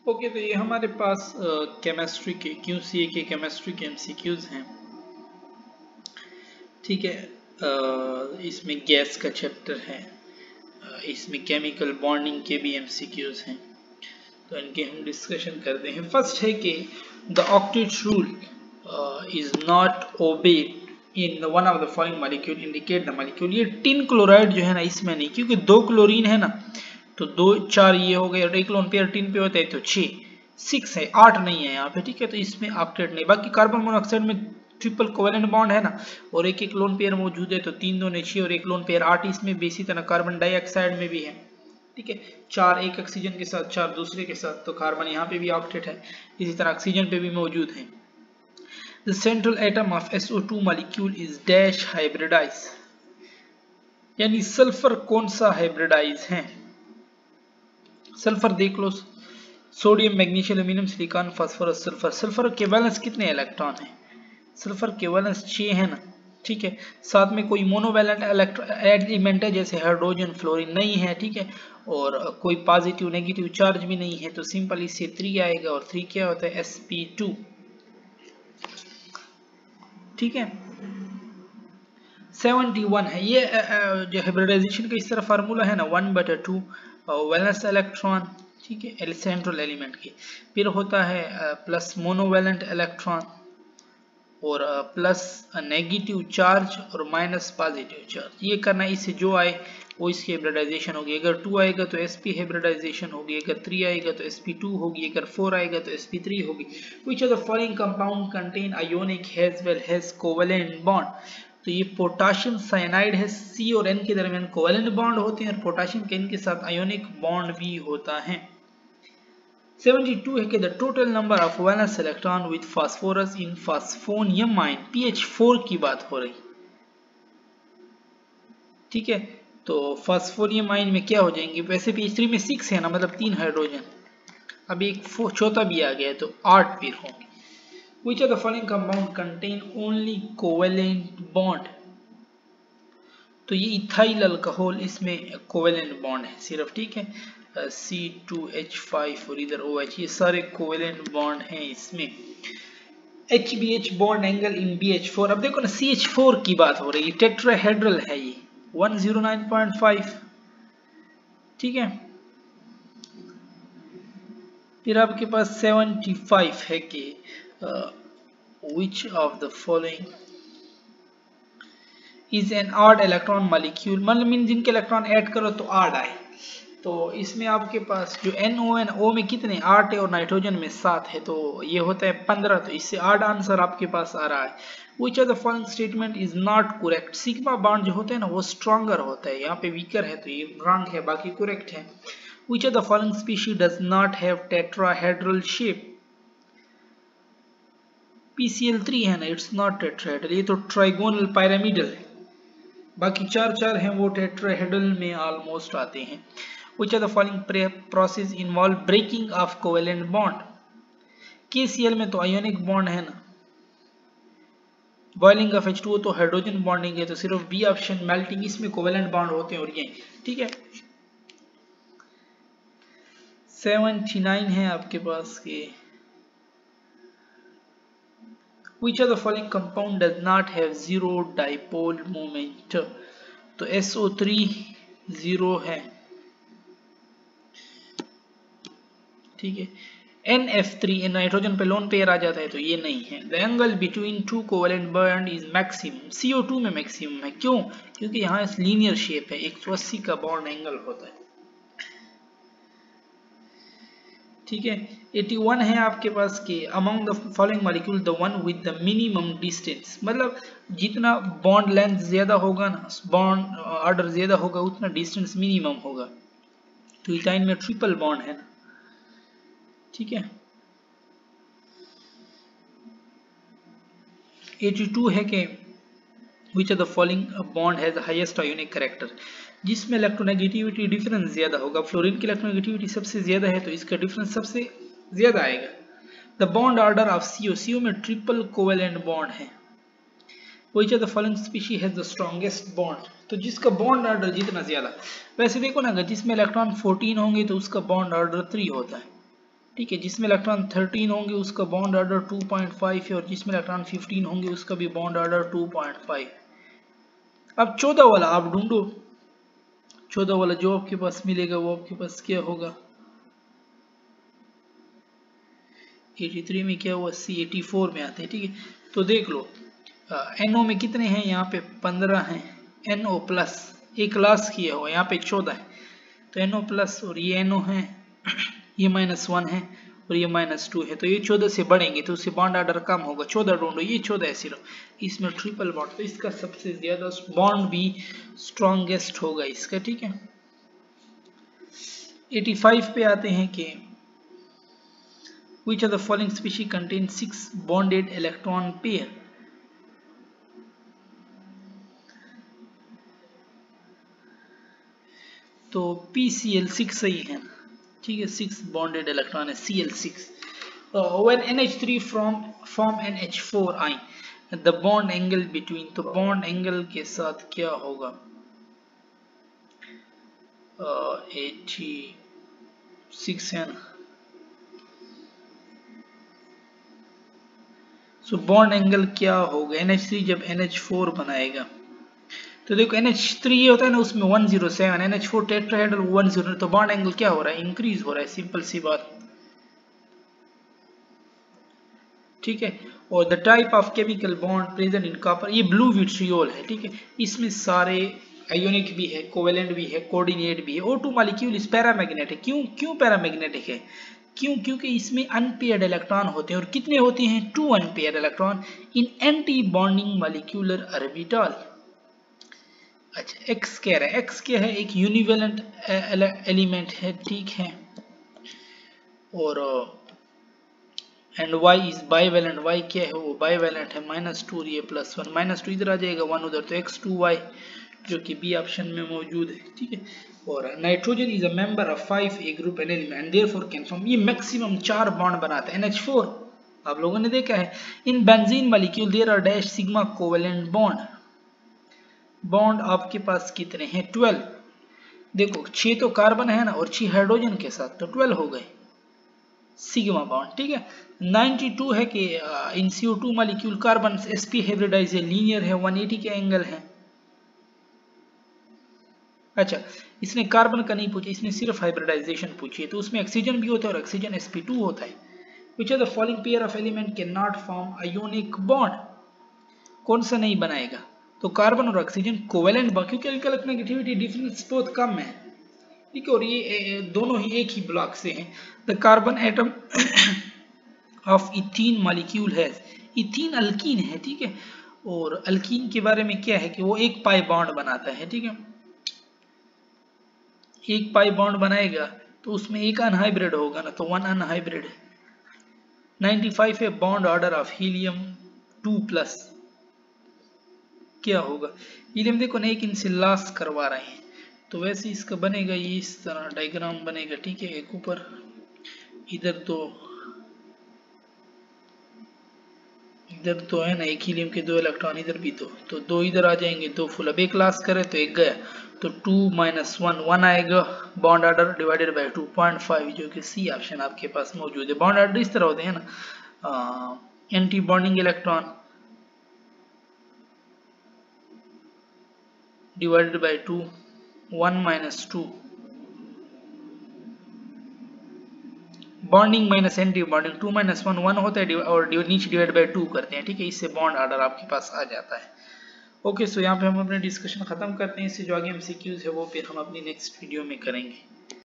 Okay, तो ये हमारे पास केमिस्ट्री के QCA के केमिस्ट्री के MCQs हैं। ठीक है, इसमें गैस का चैप्टर है, इसमें केमिकल बॉन्डिंग के भी MCQs हैं, तो इनके हम डिस्कशन करते हैं। फर्स्ट है कि the octet rule is not obeyed in one of the following molecule, indicate the molecule. ये टिन क्लोराइड जो है ना, इसमें नहीं, क्योंकि 2 क्लोरीन है ना, तो 2 4 ये हो गए और एक लोन पेयर टिन पे होता है तो 6 है, 8 नहीं है यहाँ पे। ठीक है, तो इसमें ऑक्टेट नहीं। बाकी कार्बन मोनोऑक्साइड में ट्रिपल कोवेलेंट बॉन्ड है ना, और एक एक लोन पेयर मौजूद है, तो 3 2 6 और एक लोन पेयर 8 इसमें भी। इसी तरह कार्बन डाइऑक्साइड में भी है। ठीक है, 4 एक ऑक्सीजन के साथ, 4 दूसरे के साथ, तो कार्बन यहाँ पे भी ऑक्टेट है। इसी तरह ऑक्सीजन पे भी मौजूद है। The central atom of SO2 molecule is dash hybridise, यानी सल्फर कौन सा हाइब्रिडाइज है। सल्फर देख लो, sodium, magnesium, aluminium, silicon, phosphorus, sulphur. Sulphur के वैलेंस कितने इलेक्ट्रॉन है? सल्फर के वैलेंस 6 है ना। ठीक है, साथ में कोई मोनोवैलेंट एलिमेंट है जैसे हाइड्रोजन, फ्लोरीन नहीं है। ठीक है, और कोई पॉजिटिव नेगेटिव चार्ज भी नहीं है, तो सिंपल इससे 3 आएगा, और 3 क्या होता है? sp2। ठीक है, 71 है ये जो हाइब्रिडाइजेशन का इस तरह फार्मूला है ना, 1/2 वैलेंस इलेक्ट्रॉन। ठीक है, सेंट्रल एलिमेंट की। फिर होता है प्लस मोनोवैलेंट इलेक्ट्रॉन, और प्लस नेगेटिव चार्ज और माइनस पॉजिटिव चार्ज। ये करना, इससे जो आए वो इसकी हाइब्रिडाइजेशन होगी। अगर 2 आएगा तो sp हाइब्रिडाइजेशन होगी, अगर 3 आएगा तो sp2 होगी, अगर 4 आएगा तो sp3 होगी। Which of the following compound contain ionic has well has covalent bond. तो ये पोटाशियम साइनाइड है, C और N के दरमियान कोवेलेंट बॉन्ड होते हैं, और पोटाशियम के N के साथ आयोनिक बॉन्ड भी होता है। 72 है कि the total number of valence electron with phosphorus in phosphonium ion, pH4 की बात हो रही। ठीक है, तो फास्फोनियम आयन में क्या हो जाएंगे? वैसे pH3 में 6 है ना, मतलब 3 हाइड्रोजन, अब एक चौथा भी आ गया तो 8 फिर होंगे। Which of the following compound contain only covalent bond? तो ये इथाइल अल्कोहल, इसमें कोवेलेंट बॉन्ड है सिर्फ। ठीक है, C2H5 और इधर OH, ये सारे कोवेलेंट बॉन्ड हैं इसमें। HBH bond angle in BH4। अब देखो ना, CH4 की बात हो रही है, टेट्राहेड्रल है ये, 109.5। ठीक है, फिर आपके पास 75 है कि which of the following is an odd electron molecule, मतलब मीन जिनके इलेक्ट्रॉन ऐड करो तो odd आए। तो इसमें आपके पास जो NO है, O में कितने? 8 है, और नाइट्रोजन में 7 है, तो ये होता है 15। तो इससे odd आंसर आपके पास आ रहा है। Which of the following statement is not correct? Sigma bond जो होते हैं ना, वो स्ट्रॉन्गर होता है, यहाँ पे वीकर है, तो ये रॉन्ग है, बाकी करेक्ट है। Which of the following species does not have tetrahedral shape? PCl3 है ना, इट्स नॉट टेट्राहेड्रल, ये तो ट्राइगोनल पिरामिडल है। बाकी 4 हैं वो टेट्राहेड्रल में ऑलमोस्ट आते हैं। Which of the following process involve breaking of covalent bond? KCl में तो आयोनिक बॉन्ड है ना, बॉइलिंग ऑफ H2O तो हाइड्रोजन बॉन्डिंग है, तो सिर्फ बी ऑप्शन मेल्टिंग, इसमें कोवेलेंट बॉन्ड होते हैं, और ये। ठीक है, 79 है आपके पास के Which of the following compound does not have zero dipole moment? तो SO3 0 है। ठीक है, NF3 नाइट्रोजन पे लोन पेयर आ जाता है, तो ये नहीं है। The angle between two covalent bond is maximum, CO2 में मैक्सिमम है। क्यों? क्योंकि यहाँ लीनियर शेप है, 180 का बॉन्ड एंगल होता है। ठीक है, 81 है आपके पास के among the following molecule the one with the minimum distance, मतलब जितना बॉन्ड लेंथ ज्यादा होगा ना, बॉन्ड ऑर्डर ज्यादा होगा, उतना डिस्टेंस मिनिमम होगा। तो इथाइन में ट्रिपल बॉन्ड है ना। ठीक है, 82 है कि which of the following bond has the highest ionic character, जिसमें इलेक्ट्रोनेगेटिविटी डिफरेंस ज्यादा होगा। फ्लोरीन की इलेक्ट्रोनेगेटिविटी सबसे ज्यादा है, तो इसका डिफरेंस सबसे ज्यादा आएगा। The bond order of CO में ट्रिपल कोवेलेंट बॉन्ड है। Which of the following species has the strongest bond? तो जिसका बॉन्ड ऑर्डर जितना ज्यादा, वैसे देखो ना, अगर जिसमें इलेक्ट्रॉन 14 होंगे तो उसका बॉन्ड ऑर्डर 3 होता है। ठीक है। जिसमें इलेक्ट्रॉन 13 होंगे उसका बॉन्ड ऑर्डर 2.5 है और जिसमें इलेक्ट्रॉन 15 होंगे उसका भी बॉन्ड ऑर्डर 2.5। अब 14 वाला आप ढूंढो, 14 वाला जो आपके पास मिलेगा वो आपके पास क्या होगा, 83 में क्या हुआ, C84 में आते हैं। ठीक है, तो देख लो NO में कितने हैं, यहाँ पे 15 हैं, NO प्लस एक लॉस किया हुआ, यहाँ पे 14 है, तो NO प्लस और ये NO है, ये -1 है और ये -2 है, तो ये 14 से बढ़ेंगे तो उससे बॉन्ड ऑर्डर कम होगा। 14 ढूंढो, ये 14 है सिर्फ, इसमें ट्रिपल बॉन्ड, तो इसका सबसे ज्यादा बॉन्ड भी स्ट्रॉन्गेस्ट होगा इसका। ठीक है, 85 पे आते हैं कि which of the following species contain 6 bonded electron pair। तो PCl6 सही है, ठीक है, 6 bonded electron है Cl6। when NH3 form NH4 ion, the bond angle between, तो bond angle के साथ क्या होगा, 86 है ना, सो बॉन्ड एंगल क्या होगा, NH3 जब NH4 बनाएगा, तो देखो NH3 ये होता है ना उसमें 107, NH4 टेट्राहेड्रल 10, तो बॉन्ड एंगल क्या हो रहा है, इंक्रीज हो रहा है, सिंपल सी बात। ठीक है, और the type of chemical bond present in copper, ये ब्लू विट्रियोल है। ठीक है, इसमें सारे आयोनिक भी है, कोवेलेंट भी है, कोऑर्डिनेट भी है। O2 मॉलिक्यूल इस पैरामैग्नेटिक, क्यों पैरामैग्नेटिक है, क्योंकि इसमें अनपेयर्ड इलेक्ट्रॉन होते हैं, और कितने होते हैं, 2 unpaired electron in anti bonding molecular orbital. अच्छा, X कह रहा है, X क्या है, एक यूनिवेलेंट एलिमेंट है। ठीक है, और and Y is bivalent, Y क्या है, वो बाइवेलेंट है, -2 ये +1, -2 इधर आ जाएगा, 1 उधर, तो X2Y जो कि बी ऑप्शन में मौजूद है। ठीक है, और nitrogen is a member of 5A group an element, therefore can form, ये मैक्सिमम 4 बॉन्ड बनाता है। NH4 आप लोगों ने देखा है, in benzene molecule there are dash sigma covalent bond, bond आपके पास कितने हैं, 12। देखो 6 तो कार्बन है ना और 6 हाइड्रोजन के साथ, तो 12 हो गए सिग्मा बॉन्ड। ठीक है, 92 है कि in CO2 molecule carbon sp hybridise है, लीनियर है, 180 के एंगल है। अच्छा, इसने कार्बन का नहीं पूछा, इसने सिर्फ हाइब्रिडाइजेशन पूछी है, तो उसमें ऑक्सीजन भी होता है और ऑक्सीजन sp2 होता है। Which of the following pair of element cannot form ionic bond, कौन सा नहीं बनाएगा, तो कार्बन और ऑक्सीजन कोवेलेंट बॉन्ड, क्योंकि इनका नेगेटिविटी डिफरेंस बहुत कम है। ठीक है, और ये दोनों ही एक ही ब्लॉक से हैं। The carbon atom of ethene molecule है, इथीन अल्कीन है। ठीक है, और अल्कीन के बारे में क्या है कि वो एक पाई बॉन्ड बनाता है। ठीक है, एक पाई बॉन्ड बनाएगा तो उसमें एक अनहाइब्रिड होगा ना, तो 1 अनहाइब्रिड। 95 है बॉन्ड ऑर्डर ऑफ हीलियम 2+, क्या होगा, हीलियम देखो ना एक इनसे लॉस करवा रहे हैं, तो वैसे इसका बनेगा ये इस तरह डायग्राम बनेगा। ठीक है, एक ऊपर इधर तो है ना, एक हीलियम के 2 इलेक्ट्रॉन, इधर भी तो 2 इधर आ जाएंगे, 2 फुल। अब एक लॉस करे तो एक गया, तो 2 - 1 आएगा, बॉन्ड ऑर्डर डिवाइडेड बाय 2.5, जो कि सी ऑप्शन आपके पास मौजूद है। बॉन्ड ऑर्डर इस तरह होते हैं ना, anti bonding electron divided by 2, 1 - 2, bonding minus anti bonding, 2 - 1 1 होता है, और नीचे डिवाइड बाय 2 करते हैं। ठीक है, इससे बॉन्ड ऑर्डर आपके पास आ जाता है। ओके, सो यहाँ पे हम अपने डिस्कशन खत्म करते हैं, इससे जो आगे MCQs है वो फिर हम अपनी नेक्स्ट वीडियो में करेंगे।